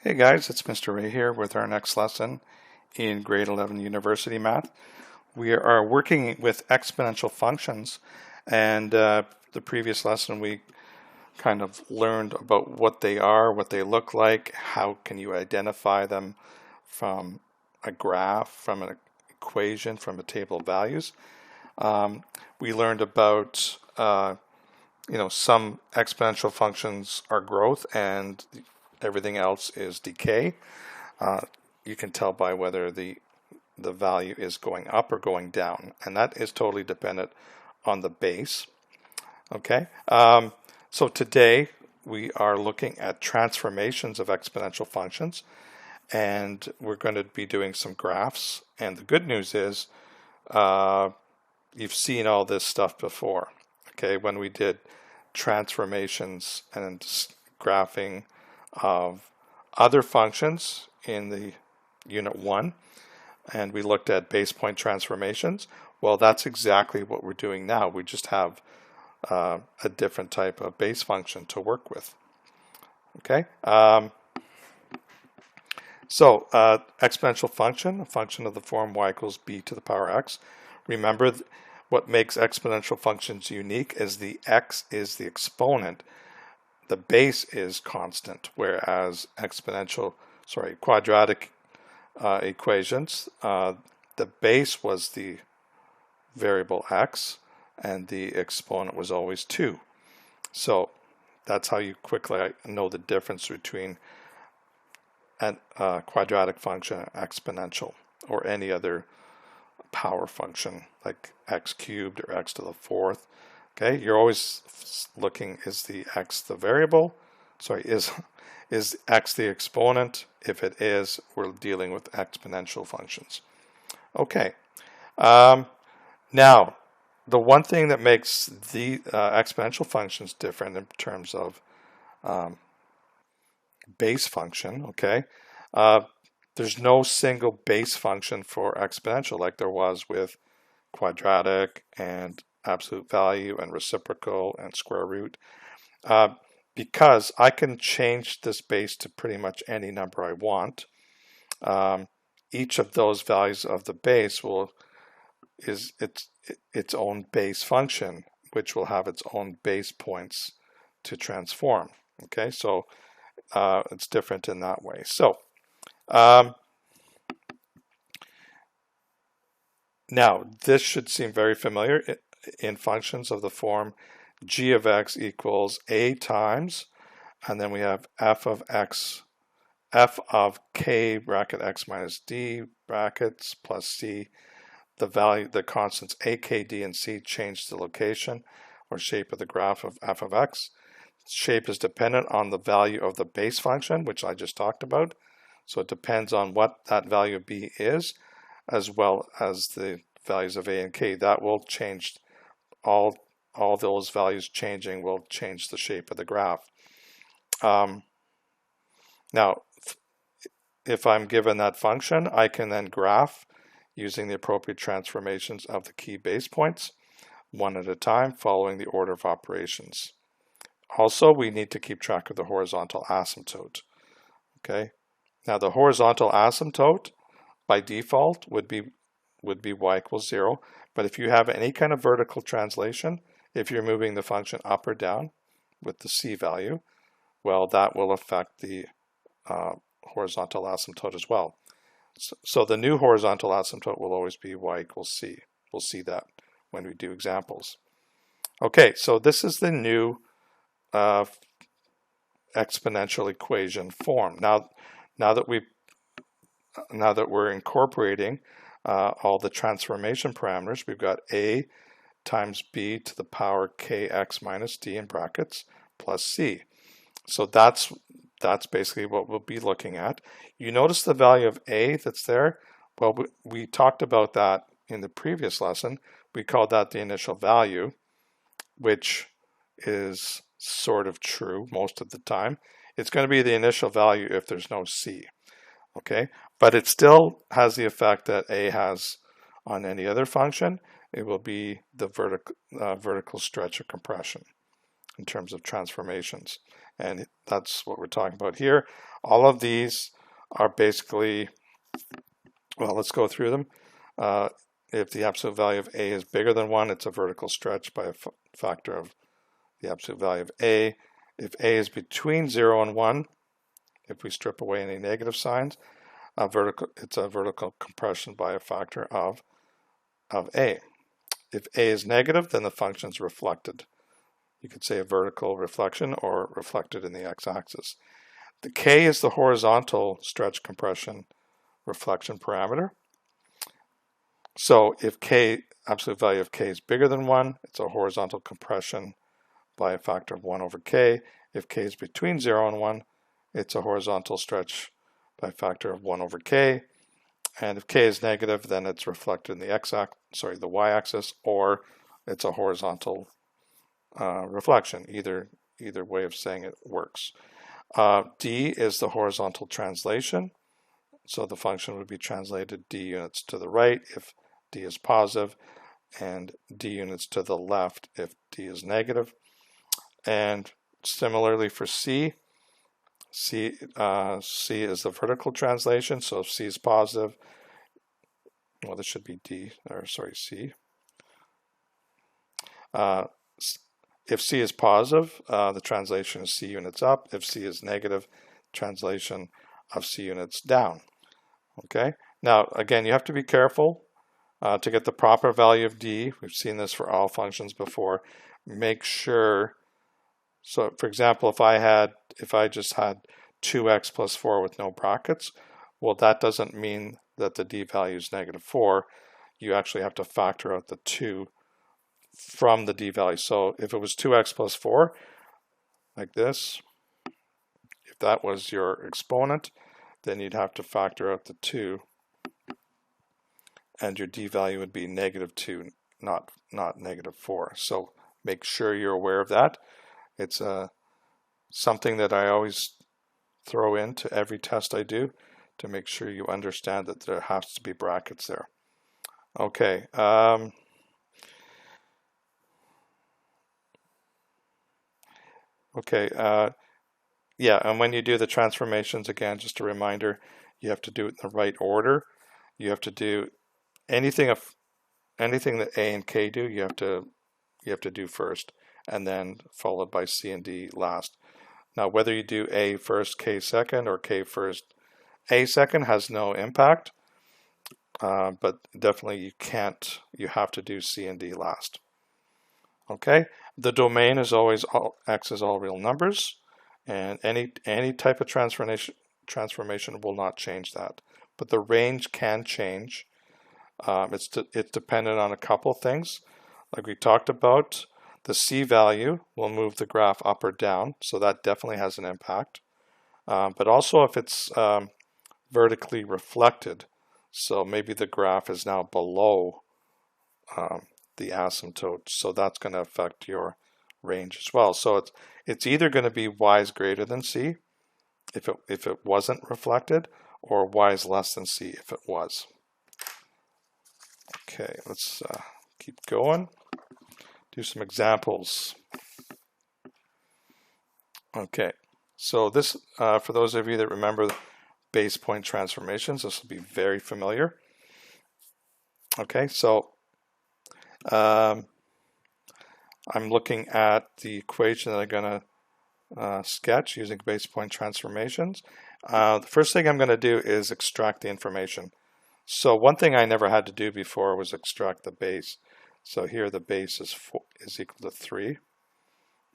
Hey guys, it's Mr. Ray here with our next lesson in grade 11 university math. We are working with exponential functions, and the previous lesson we kind of learned about what they are, what they look like, how can you identify them from a graph, from an equation, from a table of values. We learned about some exponential functions are growth and everything else is decay. You can tell by whether the value is going up or going down, and that is totally dependent on the base. Okay, so today we are looking at transformations of exponential functions, and we're going to be doing some graphs. And the good news is you've seen all this stuff before. Okay, when we did transformations and graphing of other functions in the unit 1, and we looked at base point transformations. Well, that's exactly what we're doing now. We just have a different type of base function to work with. Okay, so exponential function, a function of the form y equals b to the power x. Remember, what makes exponential functions unique is the x is the exponent. The base is constant, whereas quadratic equations, the base was the variable x and the exponent was always 2. So that's how you quickly know the difference between a quadratic function and exponential, or any other power function like x cubed or x to the 4th. Okay, you're always looking, is the x the variable? Is x the exponent? If it is, we're dealing with exponential functions. Okay, now the one thing that makes the exponential functions different in terms of base function, okay, there's no single base function for exponential like there was with quadratic and absolute value and reciprocal and square root, because I can change this base to pretty much any number I want. Each of those values of the base is its own base function, which will have its own base points to transform. Okay, so it's different in that way. So now this should seem very familiar in functions of the form g of x equals a times, and then we have f of k bracket x minus d brackets plus c. The constants a, k, d, and c change the location or shape of the graph of f of x. Shape is dependent on the value of the base function, which I just talked about. So it depends on what that value of b is, as well as the values of a and k. That will change. All those values changing will change the shape of the graph. Now, if I'm given that function, I can then graph using the appropriate transformations of the key base points, one at a time, following the order of operations. Also, we need to keep track of the horizontal asymptote. Okay. Now, the horizontal asymptote by default would be y equals 0. But if you have any kind of vertical translation, if you're moving the function up or down with the c value, well, that will affect the horizontal asymptote as well. So the new horizontal asymptote will always be y equals c. We'll see that when we do examples. Okay, so this is the new exponential equation form. Now that we're incorporating all the transformation parameters, we've got a times b to the power kx minus d in brackets plus c. So that's basically what we'll be looking at. You notice the value of a that's there. Well, we talked about that in the previous lesson. We called that the initial value, which is sort of true most of the time. It's going to be the initial value if there's no c. Okay, but it still has the effect that a has on any other function. It will be the vertical stretch or compression in terms of transformations. and that's what we're talking about here. All of these are basically, well, let's go through them. If the absolute value of a is bigger than 1, it's a vertical stretch by a factor of the absolute value of a. If a is between 0 and 1, if we strip away any negative signs, it's a vertical compression by a factor of a. If a is negative, then the function is reflected. You could say a vertical reflection or reflected in the x-axis. The k is the horizontal stretch compression reflection parameter. So if k, absolute value of k is bigger than 1, it's a horizontal compression by a factor of 1 over k. If k is between 0 and 1, it's a horizontal stretch by a factor of 1 over k. And if k is negative, then it's reflected in the the y-axis, or it's a horizontal reflection. Either way of saying it works. D is the horizontal translation. So the function would be translated d units to the right if d is positive, and d units to the left if d is negative. And similarly for C is the vertical translation. So if C is positive, well, this should be C. If C is positive, the translation is C units up. If C is negative, translation of C units down. Okay. Now, again, you have to be careful to get the proper value of D. We've seen this for all functions before. Make sure. So, for example, if I just had 2x plus 4 with no brackets, well, that doesn't mean that the D value is -4. You actually have to factor out the 2 from the D value. So if it was 2x plus 4, like this, if that was your exponent, then you'd have to factor out the 2, and your D value would be -2, not -4. So make sure you're aware of that. It's something that I always throw into every test I do to make sure you understand that there has to be brackets there. Okay. Yeah, and when you do the transformations, again, just a reminder, you have to do it in the right order. You have to do anything that A and K do, you have to do first, and then followed by C and D last. Now, whether you do A first, K second, or K first, A second has no impact, but definitely you have to do C and D last. Okay, the domain is always X is all real numbers, and any type of transformation will not change that. But the range can change. It's dependent on a couple things. Like we talked about, the C value will move the graph up or down, so that definitely has an impact. But also if it's vertically reflected, so maybe the graph is now below the asymptote, so that's going to affect your range as well. So it's either going to be y is greater than c if it wasn't reflected, or y is less than c if it was. Okay, let's keep going. Do some examples. Okay, so this for those of you that remember base point transformations, this will be very familiar. Okay, so I'm looking at the equation that I'm going to sketch using base point transformations. The first thing I'm going to do is extract the information. So one thing I never had to do before was extract the base. So here the base is equal to 3.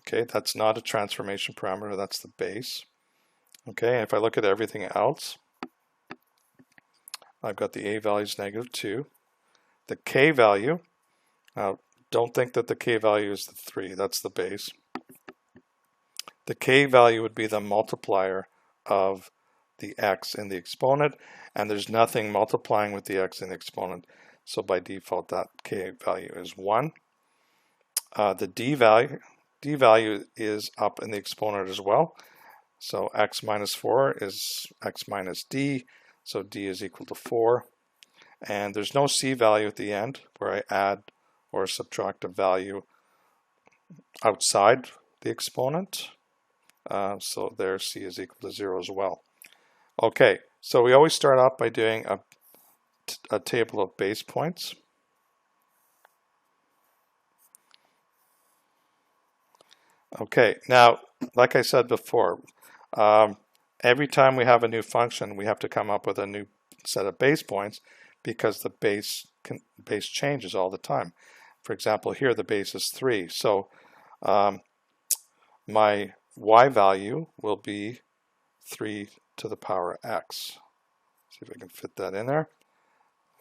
Okay, that's not a transformation parameter, that's the base. Okay, and if I look at everything else, I've got the a value is -2. The k value, now don't think that the k value is the 3, that's the base. The k value would be the multiplier of the x in the exponent, and there's nothing multiplying with the x in the exponent, so by default that k value is 1. The d value is up in the exponent as well, so x minus 4 is x minus d, so d is equal to 4. And there's no c value at the end where I add or subtract a value outside the exponent. So there C is equal to 0 as well. Okay, so we always start off by doing a table of base points. Okay, now, like I said before, every time we have a new function, we have to come up with a new set of base points because the base changes all the time. For example, here the base is 3. So my y value will be 3 to the power x. See if I can fit that in there.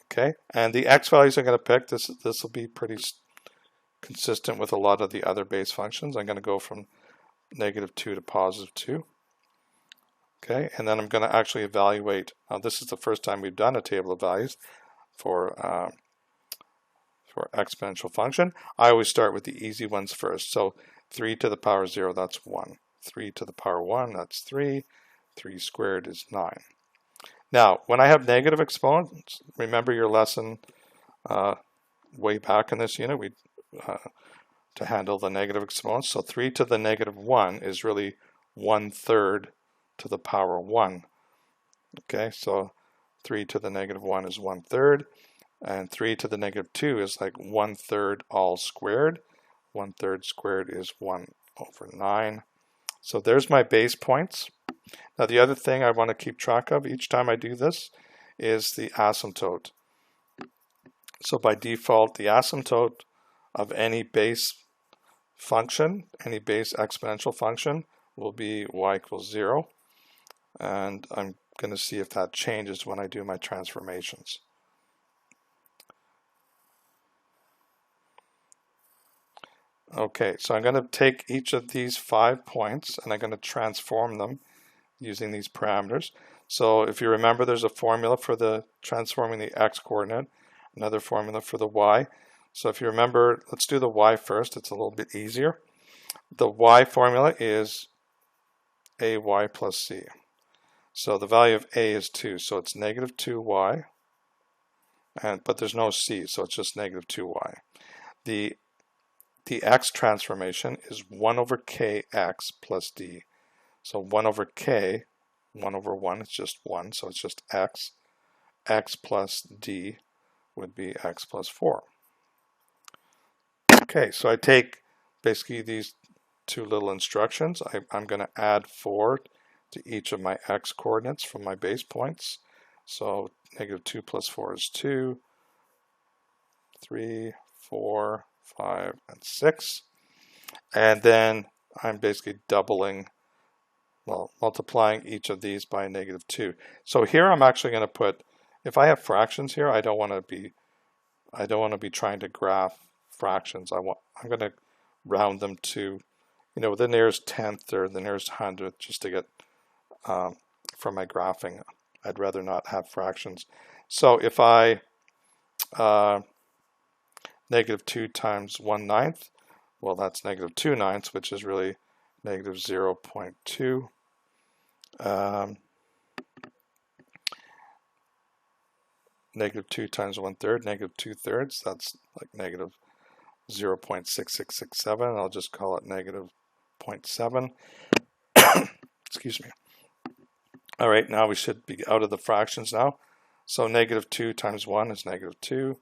Okay, and the x values I'm going to pick, this will be pretty consistent with a lot of the other base functions. I'm going to go from -2 to +2. Okay, and then I'm going to actually evaluate. This is the first time we've done a table of values for exponential function. I always start with the easy ones first. So 3 to the power 0, that's 1. 3 to the power 1, that's 3. 3 squared is 9. Now, when I have negative exponents, remember your lesson way back in this unit, to handle the negative exponents. So 3 to the -1 is really 1/3 to the power 1. Okay, so 3 to the -1 is 1/3, and 3 to the -2 is like 1/3 all squared. 1/3 squared is 1/9. So there's my base points. Now the other thing I want to keep track of each time I do this is the asymptote. So by default, the asymptote of any base function, any base exponential function, will be y equals 0. And I'm going to see if that changes when I do my transformations. Okay, so I'm going to take each of these 5 points and I'm going to transform them using these parameters. So if you remember, there's a formula for the transforming the x coordinate, another formula for the y. So if you remember, let's do the y first. It's a little bit easier. The y formula is ay plus c. So the value of a is 2, so it's -2y, but there's no c, so it's just -2y. The x transformation is 1 over kx plus d. So 1 over k, 1 over 1, it's just 1, so it's just x. X plus d would be x plus 4. Okay, so I take basically these two little instructions. I'm going to add 4 to each of my x coordinates from my base points. So -2 plus 4 is 2, 3, 4, 5, and 6. And then I'm basically multiplying each of these by -2. So here I'm actually going to put, if I have fractions here, I don't want to be trying to graph fractions. I'm going to round them to, the nearest tenth or the nearest hundredth, just to get from my graphing. I'd rather not have fractions. So if I -2 times 1/9, well, that's -2/9, which is really -0.2. -2 times 1/3, -2/3, that's like -0.6667. I'll just call it -0.7. Excuse me. All right, now we should be out of the fractions now. So -2 times 1 is -2.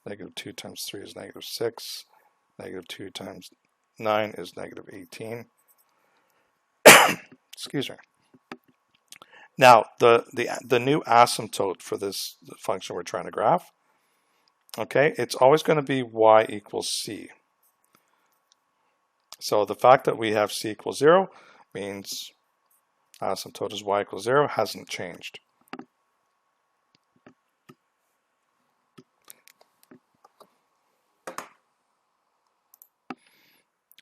-2 times 3 is -6. -2 times 9 is -18. Excuse me. Now, the new asymptote for this function we're trying to graph, okay, it's always going to be y equals c. So the fact that we have c equals 0 means asymptote is y equals 0, hasn't changed.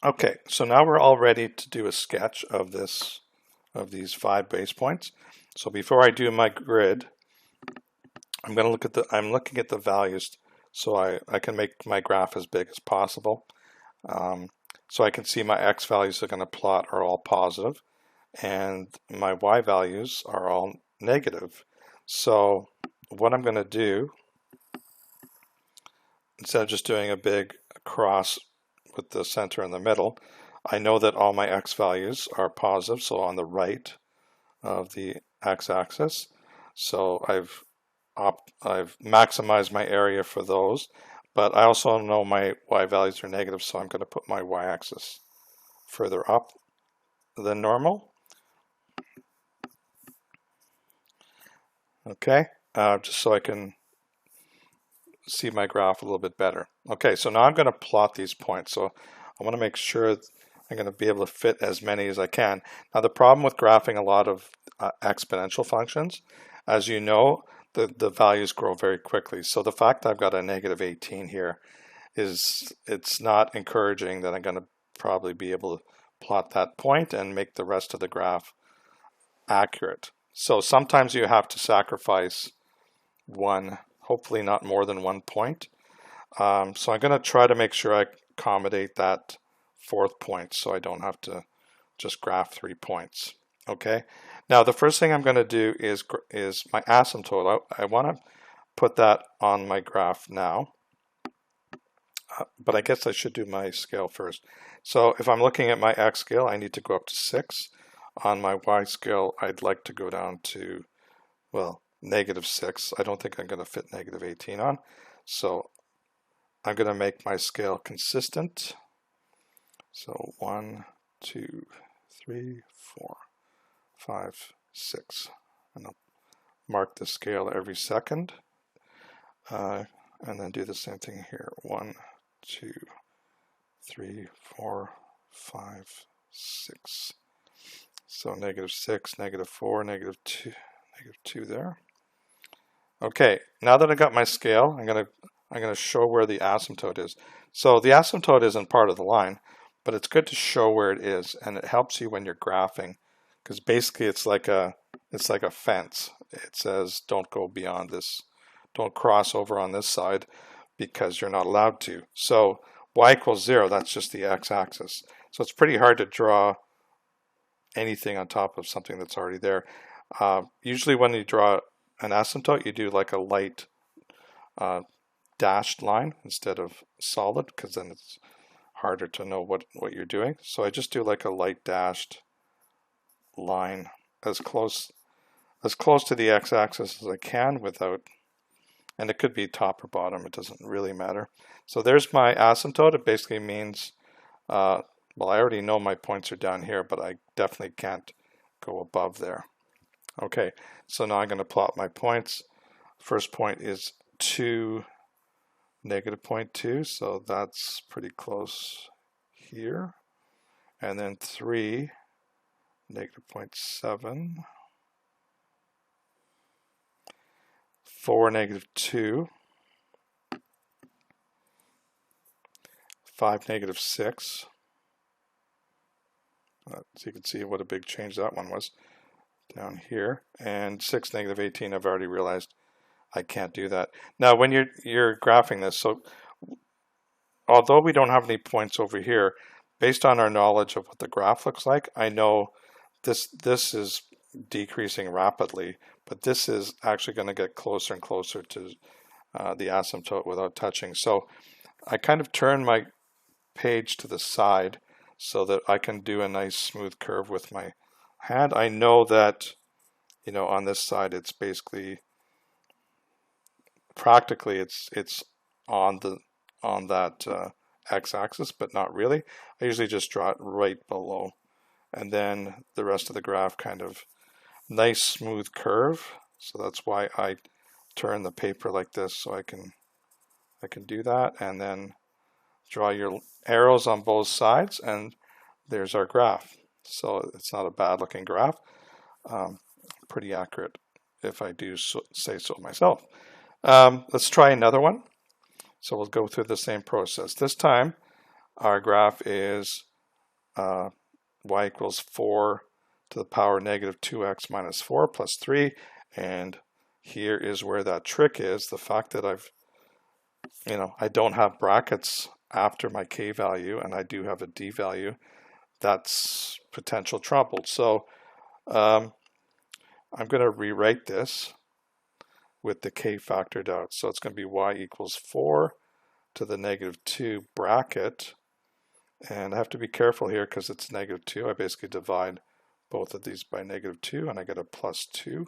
Okay, so now we're all ready to do a sketch of these 5 base points. So before I do my grid, I'm looking at the values so I can make my graph as big as possible. So I can see my x values are going to plot are all positive, and my y values are all negative. So what I'm going to do, instead of just doing a big cross with the center in the middle, I know that all my x values are positive, so on the right of the x-axis. So I've maximized my area for those, but I also know my y values are negative, so I'm going to put my y-axis further up than normal. Okay, just so I can see my graph a little bit better. Okay, so now I'm going to plot these points. So I want to make sure I'm going to be able to fit as many as I can. Now the problem with graphing a lot of exponential functions, as you know, the values grow very quickly. So the fact that I've got a negative 18 here it's not encouraging that I'm going to probably be able to plot that point and make the rest of the graph accurate. So sometimes you have to sacrifice one, hopefully not more than 1 point. So I'm going to try to make sure I accommodate that fourth point so I don't have to just graph 3 points. Okay. Now the first thing I'm going to do is my asymptote. I want to put that on my graph now. But I guess I should do my scale first. So if I'm looking at my x scale, I need to go up to 6. On my y scale, I'd like to go down to, well, -6. I don't think I'm going to fit -18 on. So I'm going to make my scale consistent. So 1, 2, 3, 4, 5, 6. And I'll mark the scale every second. And then do the same thing here. 1, 2, 3, 4, 5, 6. So -6, -4, -2 there. Okay, now that I got my scale, I'm gonna show where the asymptote is. So the asymptote isn't part of the line, but it's good to show where it is, and it helps you when you're graphing, because basically it's like a fence. It says don't go beyond this, don't cross over on this side, because you're not allowed to. So y equals 0, that's just the x-axis. So it's pretty hard to draw anything on top of something that's already there. Usually when you draw an asymptote, you do like a light dashed line instead of solid, because then it's harder to know what you're doing. So I just do like a light dashed line as close to the x-axis as I can without, and it could be top or bottom, it doesn't really matter. So there's my asymptote. It basically means, well, I already know my points are down here, but I definitely can't go above there. Okay, so now I'm going to plot my points. First point is 2, -0.2, so that's pretty close here. And then 3, -0.7. 4, -2. 5, -6. So you can see what a big change that one was down here. And 6, -18, I've already realized I can't do that. Now when you're graphing this, so although we don't have any points over here, based on our knowledge of what the graph looks like, I know this is decreasing rapidly, but this is actually going to get closer and closer to the asymptote without touching. So I kind of turn my page to the side so that I can do a nice smooth curve with my hand. I know that, you know, on this side it's basically practically it's on that x-axis, but not really. I usually just draw it right below, and then the rest of the graph kind of nice smooth curve. So that's why I turn the paper like this, so I can do that, and then draw your arrows on both sides, and there's our graph. So it's not a bad looking graph, pretty accurate if I do say so myself. Let's try another one. So we'll go through the same process. This time our graph is y equals 4 to the power -2x minus 4 plus 3, and here is where that trick is. The fact that I don't have brackets after my k value, and I do have a d value, that's potential trouble. So I'm going to rewrite this with the k factored out. So it's going to be y equals 4 to the -2 bracket, And I have to be careful here because it's -2. I basically divide both of these by -2 and I get a +2.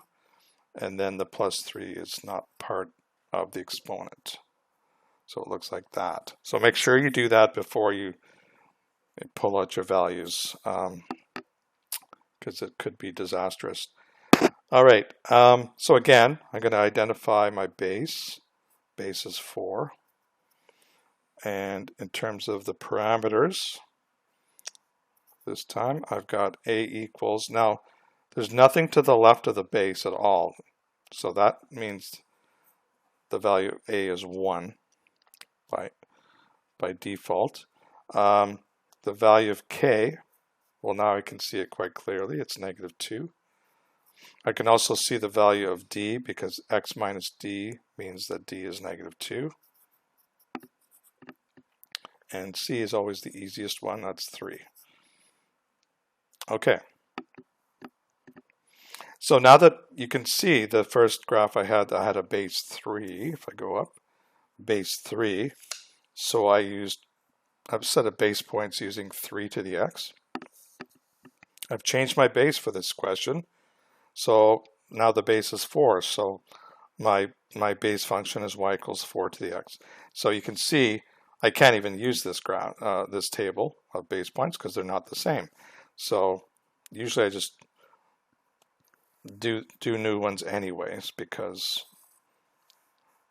And then the +3 is not part of the exponent. So it looks like that. So make sure you do that before you pull out your values, because it could be disastrous. All right, so again, I'm going to identify my base. Base is 4. And in terms of the parameters, this time I've got a equals. Now, there's nothing to the left of the base at all. So that means the value of a is 1 by default. The value of k, well, now I can see it quite clearly. It's -2. I can also see the value of d because x minus d means that d is -2. And c is always the easiest one. That's 3. Okay. So now that you can see the first graph I had a base 3. If I go up, base 3. So I've set a base points using 3 to the x. I've changed my base for this question. So now the base is 4. So my base function is y equals 4 to the x. So you can see I can't even use this this table of base points because they're not the same. So usually I just do new ones anyways because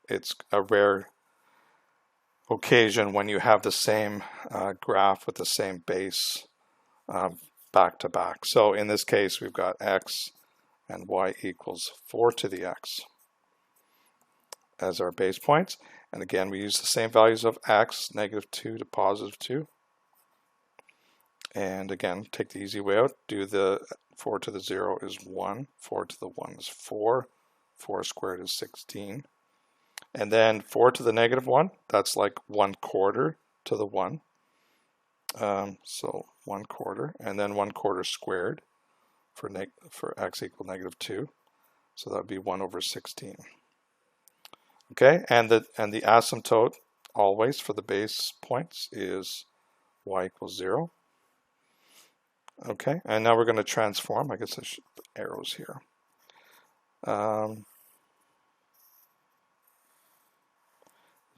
it's a rare occasion when you have the same graph with the same base back to back. So in this case we've got x and y equals 4 to the x as our base points. And again, we use the same values of x, -2 to +2. And again, take the easy way out. Do the 4 to the 0 is 1. 4 to the 1 is 4. 4 squared is 16. And then 4 to the -1, that's like 1/4 to the 1. So 1/4. And then 1/4 squared for x equal -2. So that would be 1 over 16. Okay, and the asymptote always for the base points is y equals 0. Okay, and now we're going to transform. I guess I should put arrows here. We're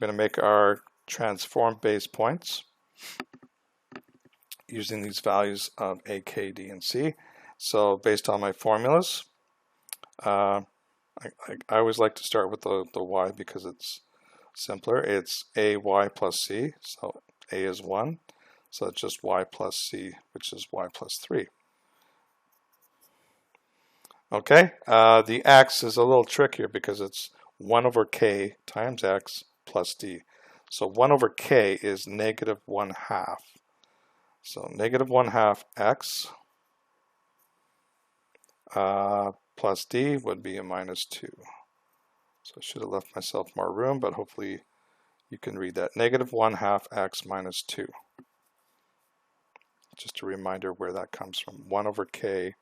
going to make our transform base points using these values of a, k, d, and c. So based on my formulas, I always like to start with the y because it's simpler. It's ay plus c, so a is 1, so it's just y plus c, which is y plus 3. Okay, the x is a little trickier because it's 1 over k times x plus d. So 1 over k is -1/2. So -1/2 x plus d would be a -2. So I should have left myself more room, but hopefully you can read that. -1/2 x minus 2. Just a reminder where that comes from. 1 over k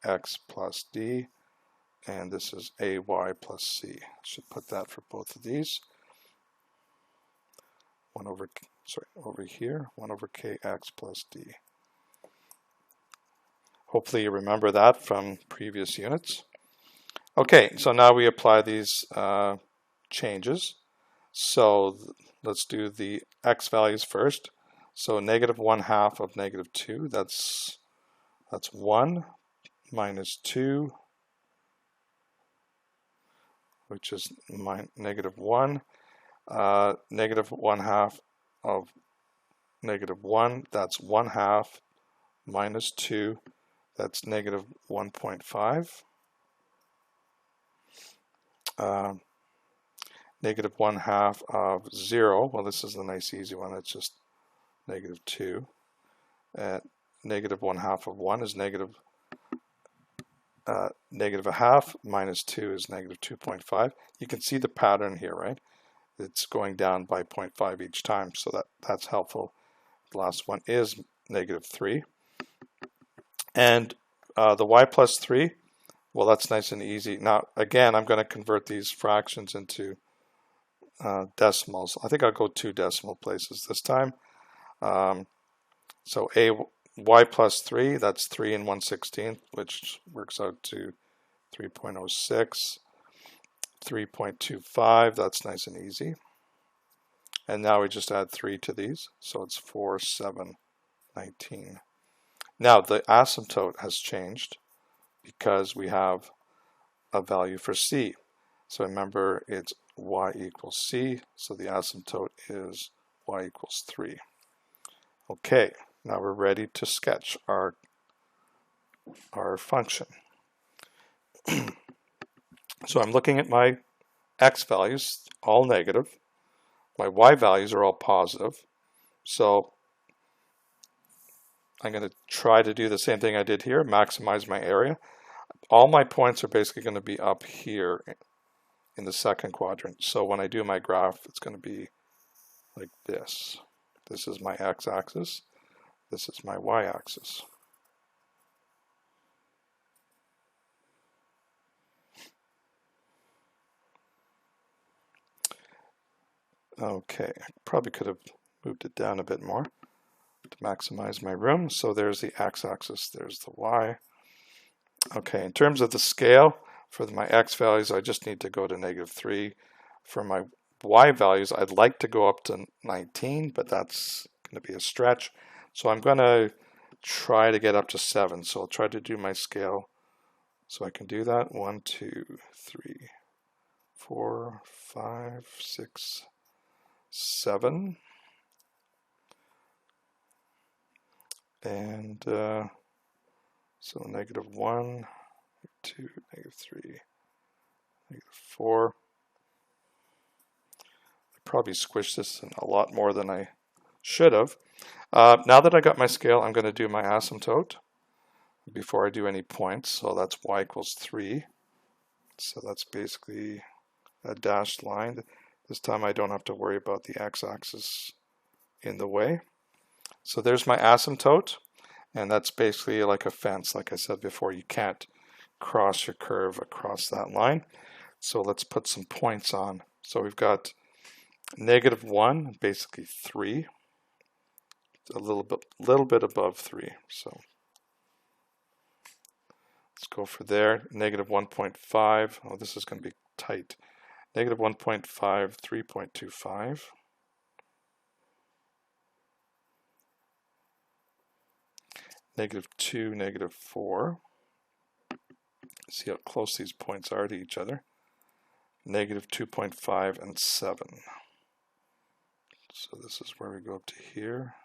x plus d, and this is ay plus c. I should put that for both of these. Over here, 1 over kx plus d. Hopefully you remember that from previous units. Okay, so now we apply these changes. So let's do the x values first. So -1/2 of -2, that's 1 minus 2, which is -1. -1/2 of -1, that's 1/2 minus 2, that's -1.5. -1/2 of 0, well, this is a nice easy one, it's just -2. -1/2 of 1 is -1/2 minus 2 is -2.5. You can see the pattern here, right? It's going down by 0.5 each time, so that's helpful. The last one is -3. And the y plus 3, well, that's nice and easy. Now, again, I'm going to convert these fractions into decimals. I think I'll go 2 decimal places this time. So y plus 3, that's 3 and 1/16, which works out to 3.06. 3.25, that's nice and easy. And now we just add 3 to these, so it's 4, 7, 19. Now the asymptote has changed because we have a value for c. So remember, it's y equals c, so the asymptote is y equals 3. Okay, now we're ready to sketch our function. So I'm looking at my x values, all negative. My y values are all positive. So I'm going to try to do the same thing I did here, maximize my area. All my points are basically going to be up here in the second quadrant. So when I do my graph, it's going to be like this. This is my x-axis. This is my y-axis. Okay, I probably could have moved it down a bit more to maximize my room. So there's the x-axis, there's the y. Okay, in terms of the scale, for my x values, I just need to go to -3. For my y values, I'd like to go up to 19, but that's going to be a stretch. So I'm going to try to get up to 7. So I'll try to do my scale. So I can do that. 1, 2, 3, 4, 5, 6, 7. And so -1, 2, -3, -4. I probably squished this in a lot more than I should have. Now that I got my scale, I'm going to do my asymptote before I do any points. So that's y equals 3. So that's basically a dashed line. This time I don't have to worry about the x-axis in the way. So there's my asymptote. And that's basically like a fence. Like I said before, you can't cross your curve across that line. So let's put some points on. So we've got -1, basically 3. A little bit above 3. So let's go for there. -1.5. Oh, this is going to be tight. -1.5, 3.25. -2, -4. See how close these points are to each other. -2.5 and 7. So this is where we go up to here.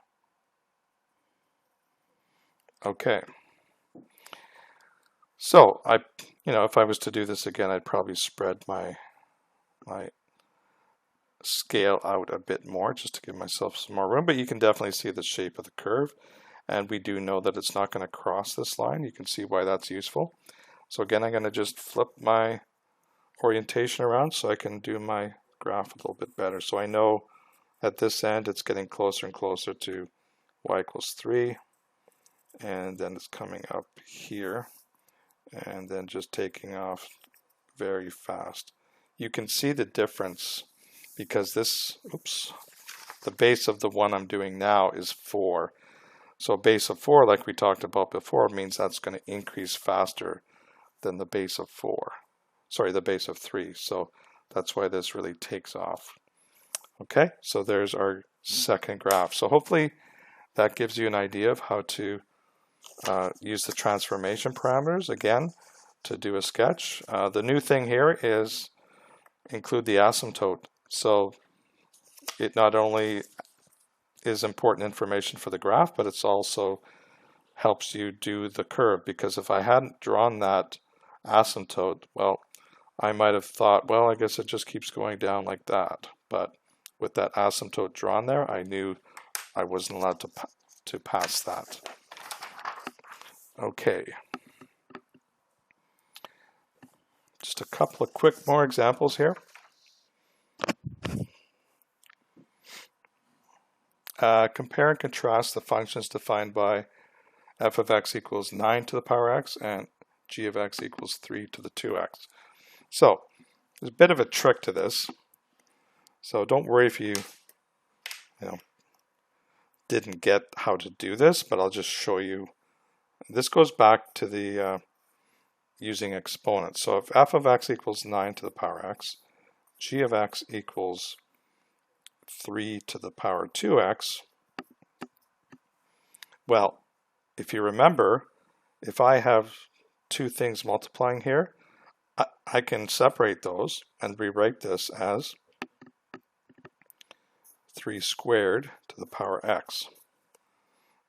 Okay. So if I was to do this again, I'd probably spread my scale out a bit more just to give myself some more room. But you can definitely see the shape of the curve. And we do know that it's not going to cross this line. You can see why that's useful. So again, I'm going to just flip my orientation around so I can do my graph a little bit better. So I know at this end it's getting closer and closer to y equals 3. And then it's coming up here. And then just taking off very fast. You can see the difference because the base of the one I'm doing now is 4. So a base of 4, like we talked about before, means that's going to increase faster than the base of 4. Sorry, the base of 3. So that's why this really takes off. Okay, so there's our second graph. So hopefully that gives you an idea of how to use the transformation parameters again to do a sketch. The new thing here is include the asymptote. So it not only is important information for the graph, but it's also helps you do the curve, because if I hadn't drawn that asymptote, well, I might have thought, well, I guess it just keeps going down like that. But with that asymptote drawn there, I knew I wasn't allowed to pass that. Okay. Just a couple of quick more examples here. Compare and contrast the functions defined by f of x equals 9 to the power x and g of x equals 3 to the 2x. So there's a bit of a trick to this. So don't worry if you didn't get how to do this, but I'll just show you. This goes back to the using exponents. So if f of x equals 9 to the power x, g of x equals 3 to the power 2x, well, if you remember, if I have two things multiplying here, I can separate those and rewrite this as 3 squared to the power x.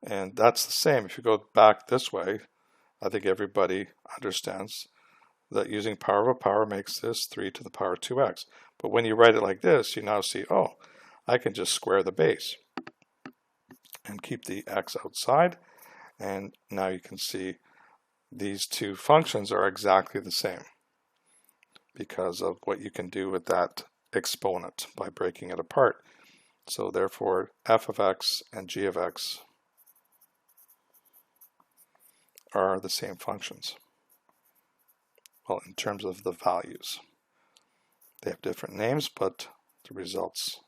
And that's the same. If you go back this way, I think everybody understands that using power of a power makes this 3 to the power 2x. But when you write it like this, you now see, oh, I can just square the base and keep the x outside. And now you can see these two functions are exactly the same because of what you can do with that exponent by breaking it apart. So therefore, f of x and g of x are the same functions. Well, in terms of the values. They have different names, but the results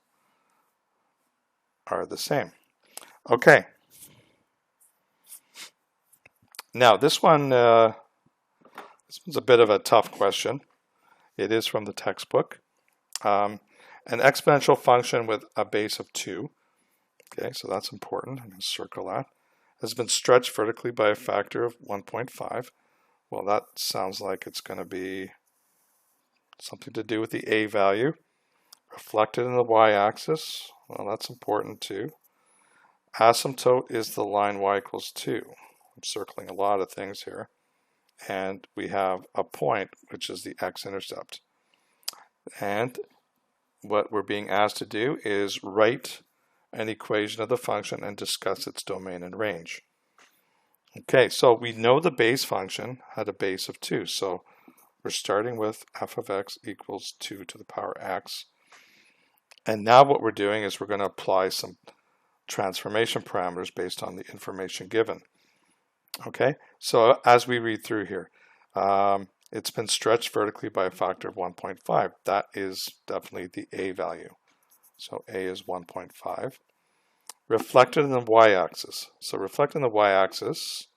are the same. Okay. Now this one's a bit of a tough question. It is from the textbook. An exponential function with a base of 2, okay, so that's important. I'm going to circle that, has been stretched vertically by a factor of 1.5. Well, that sounds like it's going to be something to do with the a value. Reflected in the y-axis, well, that's important too. Asymptote is the line y equals 2. I'm circling a lot of things here. And we have a point, which is the x-intercept. And what we're being asked to do is write an equation of the function and discuss its domain and range. Okay, so we know the base function had a base of 2. So we're starting with f of x equals 2 to the power x. And now what we're doing is we're going to apply some transformation parameters based on the information given. Okay, so as we read through here, it's been stretched vertically by a factor of 1.5. That is definitely the a value. So a is 1.5. Reflected in the y-axis. So reflected in the y-axis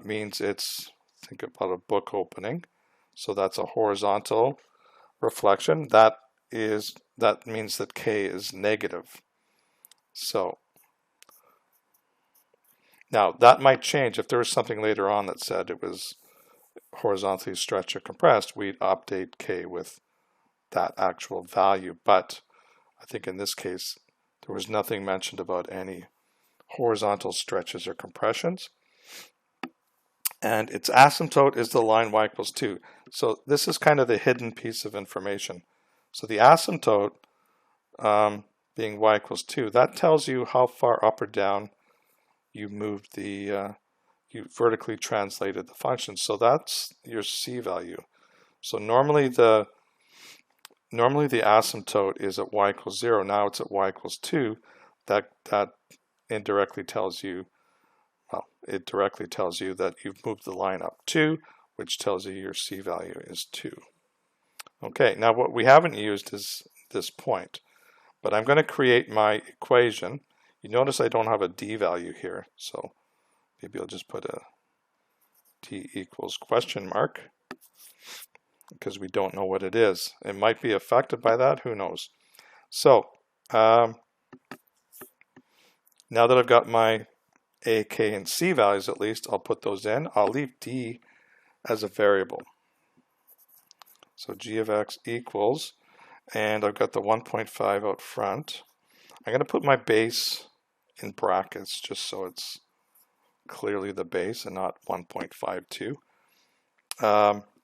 means it's, think about a book opening. So that's a horizontal reflection. That means that k is negative. So now that might change. If there was something later on that said it was horizontally stretched or compressed, we'd update k with that actual value. But I think in this case, there was nothing mentioned about any horizontal stretches or compressions. And its asymptote is the line y equals 2. So this is kind of the hidden piece of information. So the asymptote being y equals 2, that tells you how far up or down you moved the, you vertically translated the function. So that's your c value. So normally the asymptote is at y equals 0. Now it's at y equals 2. That indirectly tells you, well, it directly tells you that you've moved the line up 2, which tells you your c value is 2. Okay, now what we haven't used is this point, but I'm going to create my equation. You notice I don't have a d value here, so maybe I'll just put a t equals question mark because we don't know what it is. It might be affected by that, who knows. So now that I've got my a, k, and c values at least, I'll put those in. I'll leave d as a variable. So g of x equals, and I've got the 1.5 out front. I'm going to put my base in brackets just so it's clearly the base and not 1.52.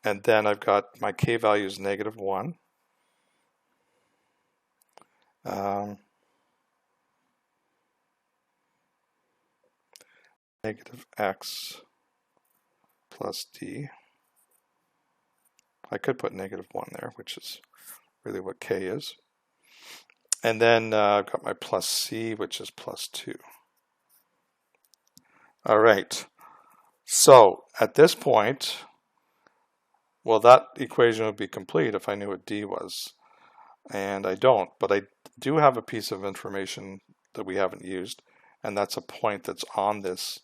And then I've got my k value is negative 1. Negative x plus d. I could put negative 1 there, which is really what k is. And then I've got my plus c, which is plus 2. All right. So at this point, well, that equation would be complete if I knew what d was. And I don't, but I do have a piece of information that we haven't used. and that's a point that's on this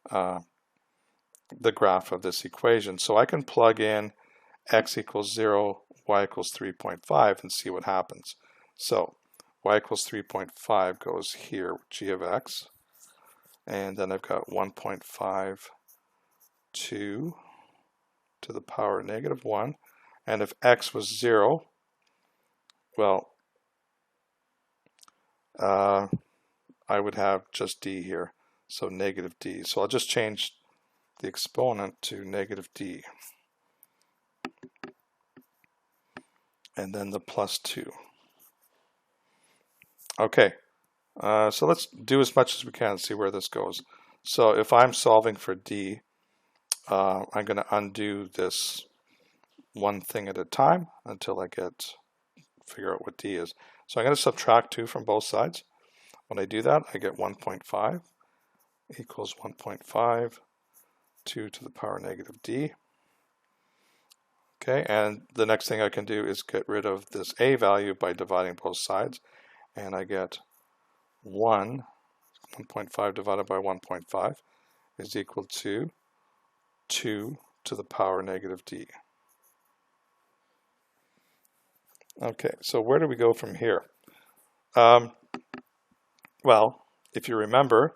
the graph of this equation. So I can plug in x equals 0, y equals 3.5 and see what happens. So y equals 3.5 goes here, g of x, and then I've got 1.52 to the power negative 1, and if x was 0, well, I would have just d here, so negative d. So I'll just change the exponent to negative d, and then the plus 2. Okay, so let's do as much as we can and see where this goes. So if I'm solving for d, I'm going to undo this one thing at a time until I figure out what d is. So I'm going to subtract 2 from both sides. When I do that, I get 1.5 equals 1.5, 2 to the power negative d. Okay, and the next thing I can do is get rid of this a value by dividing both sides, and I get 1.5 divided by 1.5 is equal to 2 to the power negative d. Okay, so where do we go from here? Well, if you remember,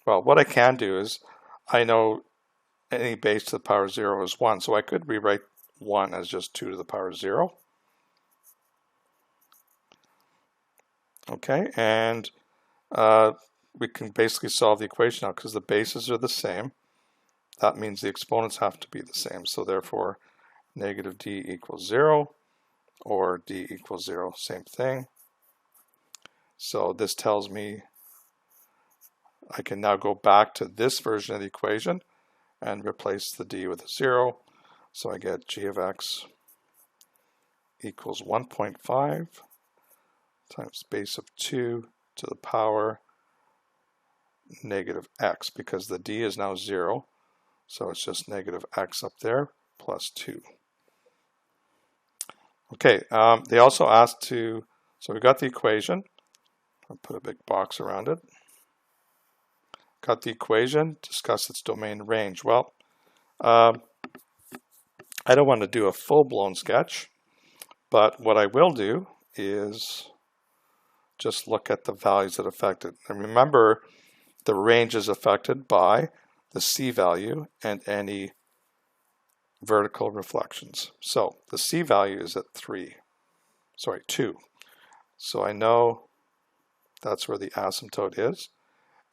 what I can do is, I know any base to the power 0 is 1, so I could rewrite 1 as just 2 to the power 0. Okay, and we can basically solve the equation now because the bases are the same. That means the exponents have to be the same, so therefore negative d equals 0, or d equals 0, same thing. So this tells me I can now go back to this version of the equation and replace the d with a 0. So I get g of x equals 1.5 times base of 2 to the power negative x, because the d is now 0. So it's just negative x up there plus 2. Okay, they also asked so we got the equation. I'll put a big box around it. Got the equation, discuss its domain range. Well, I don't want to do a full-blown sketch, but what I will do is just look at the values that affect it. And remember, the range is affected by the C value and any vertical reflections. So the C value is at 2. So I know that's where the asymptote is,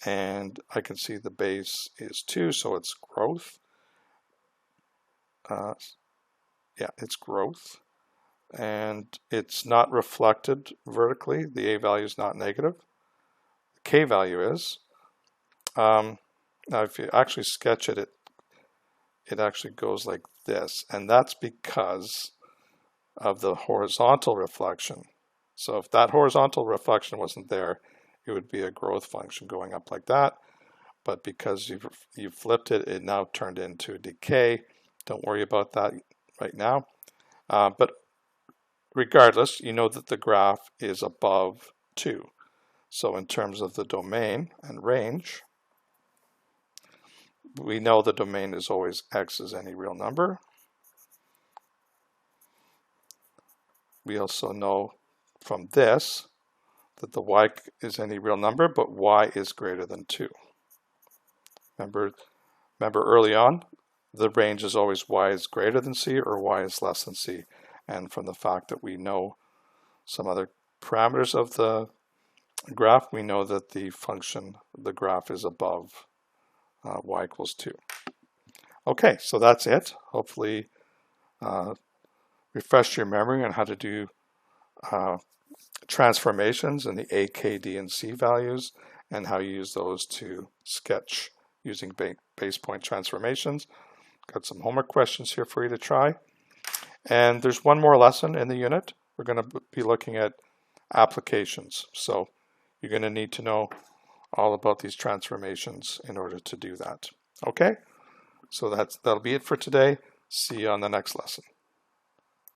and I can see the base is 2, so it's growth. It's growth, and it's not reflected vertically. The A value is not negative. The K value is. Now if you actually sketch it, it actually goes like this, and that's because of the horizontal reflection. So if that horizontal reflection wasn't there, it would be a growth function going up like that. But because you've flipped it, it now turned into a decay. Don't worry about that right now. But regardless, you know that the graph is above 2. So in terms of the domain and range, we know the domain is always x is any real number. We also know from this that the y is any real number, but y is greater than 2. Remember early on, the range is always y is greater than c or y is less than c. And from the fact that we know some other parameters of the graph, we know that the graph is above y equals 2. Okay, so that's it. Hopefully refresh your memory on how to do transformations in the A, K, D, and C values, and how you use those to sketch using base point transformations. Got some homework questions here for you to try. And there's one more lesson in the unit. We're going to be looking at applications. So you're going to need to know all about these transformations in order to do that. Okay? So that'll be it for today. See you on the next lesson.